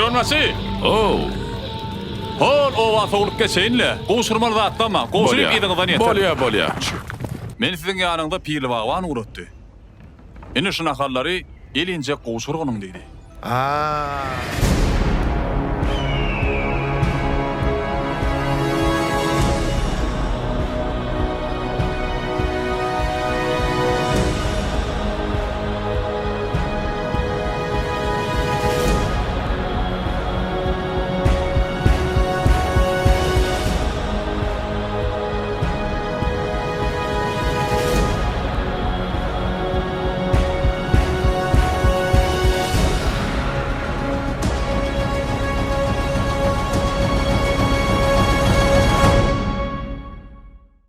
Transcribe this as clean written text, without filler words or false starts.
Dönmesi. Oo. Hol ova soğulup geçeyinle. Goşurmalı da atlama. Goşurup idininden yeter. Bolya. Men sizin yanında pirli bağvan uğrattı. Eni şunakalları elince goşurgunun dedi. Aa.